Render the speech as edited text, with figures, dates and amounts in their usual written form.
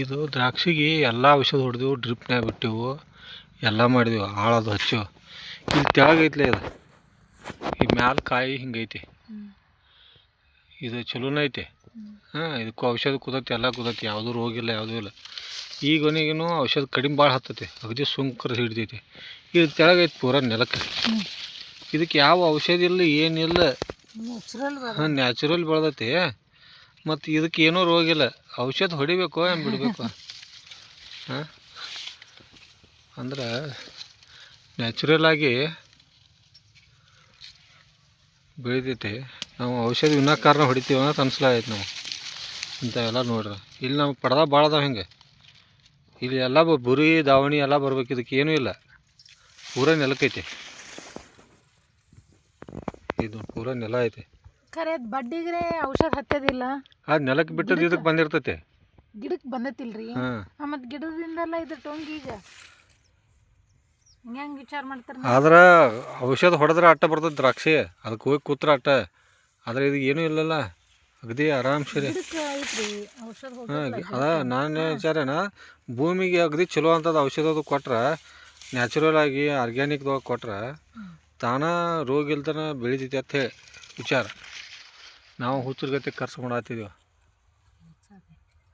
ಇದು ದ್ರಾಕ್ಷಿಗೆ ಎಲ್ಲ ಔಷಧ ಹೊಡೆದೆವು, ಡ್ರಿಪ್ನ್ಯಾಗ ಬಿಟ್ಟೆವು, ಎಲ್ಲ ಮಾಡಿದೆವು, ಹಾಳದು ಹಚ್ಚೆವು. ಇಲ್ಲಿ ತೆಳಗೈತ್ಲೆ ಇದು, ಈ ಮ್ಯಾಲ ಕಾಯಿ ಹಿಂಗೈತಿ, ಇದು ಚಲೋನ ಐತಿ. ಹಾಂ, ಇದಕ್ಕೂ ಔಷಧ ಕುದತಿ, ಎಲ್ಲ ಕುದತಿ, ಯಾವುದೂ ರೋಗ ಇಲ್ಲ, ಯಾವುದೂ ಇಲ್ಲ. ಈಗೊನಿಗೂ ಔಷಧ ಕಡಿಮೆ ಭಾಳ ಹತ್ತತಿ, ಅಗದಿ ಸುಂಕರ ಹಿಡ್ದೈತಿ. ಇದು ತೆಳಗೈತಿ ಪೂರ ನೆಲಕ್ಕೆ. ಇದಕ್ಕೆ ಯಾವ ಔಷಧ ಇಲ್ಲ, ಏನಿಲ್ಲ, ಹಾಂ, ನ್ಯಾಚುರಲ್ ಬೆಳೆದೈತಿ. ಮತ್ತು ಇದಕ್ಕೆ ಏನೂ ರೋಗ ಇಲ್ಲ. ಔಷಧ ಹೊಡಿಬೇಕು ಏನು ಬಿಡಬೇಕು? ಹಾಂ, ಅಂದ್ರೆ ನ್ಯಾಚುರಲ್ ಆಗಿ ಬೆಳಿತೈತಿ. ನಾವು ಔಷಧ ವಿನಾಕಾರಣ ಹೊಡಿತೀವಿ ಅಂತ ಅನ್ಸ್ಲಾಗೈತೆ ನಾವು ಇಂಥವೆಲ್ಲ ನೋಡ್ರಿ. ಇಲ್ಲಿ ನಾವು ಪಡ್ದ ಭಾಳ ಅದಾವ. ಹಿಂಗೆ ಇಲ್ಲಿ ಎಲ್ಲ ಬುರಿ ದಾವಣಿ ಎಲ್ಲ ಬರ್ಬೇಕು. ಇದಕ್ಕೆ ಏನೂ ಇಲ್ಲ, ಪೂರ ನೆಲಕ್ಕೈತಿ. ಇದು ಪೂರ ನೆಲ ಐತಿ. ಖರೆ ಬಡ್ಡಿಗ್ರೆ ಔಷಧ ಹತ್ತದಿಲ್ಲ, ಅದು ನೆಲಕ್ಕೆ ಬಿಟ್ಟದ್ದು ಇದಕ್ಕೆ ಬಂದಿರ್ತೈತಿ, ಗಿಡಕ್ಕೆ ಬಂದತಿಲ್ರಿ. ಹಾಂ, ಮತ್ತು ಗಿಡದಿಂದೆಲ್ಲ ಇದು ಟೊಂಗಿ ಈಗ ಹೆಂಗೆ ವಿಚಾರ ಮಾಡ್ತಾರೆ. ಆದ್ರೆ ಔಷಧ ಹೊಡೆದ್ರೆ ಅಟ್ಟ ಬರ್ತದೆ ದ್ರಾಕ್ಷಿ, ಅದಕ್ಕೆ ಹೋಗಿ ಕೂತ್ರ ಅಟ್ಟ. ಆದರೆ ಇದು ಏನೂ ಇಲ್ಲಲ್ಲ, ಅಗದಿ ಆರಾಮ್ ಸರಿ. ಹಾಂ, ಅದ ನಾನು ವಿಚಾರನ ಭೂಮಿಗೆ ಅಗದಿ ಚಲೋ ಅಂತದ ಔಷಧದು ಕೊಟ್ರೆ, ನ್ಯಾಚುರಲ್ ಆಗಿ ಆರ್ಗ್ಯಾನಿಕ್ದೊಳಗೆ ಕೊಟ್ರೆ ತಾನ ರೋಗ ಇಲ್ದನ ಬೆಳಿತೈತಿ ಅಂತ ಹೇಳಿ ವಿಚಾರ. ನಾವು ಹುಚ್ಚರ ಗತೆ ಖರ್ಚು ಮಾಡತ್ತಿದ್ದೀವಿ.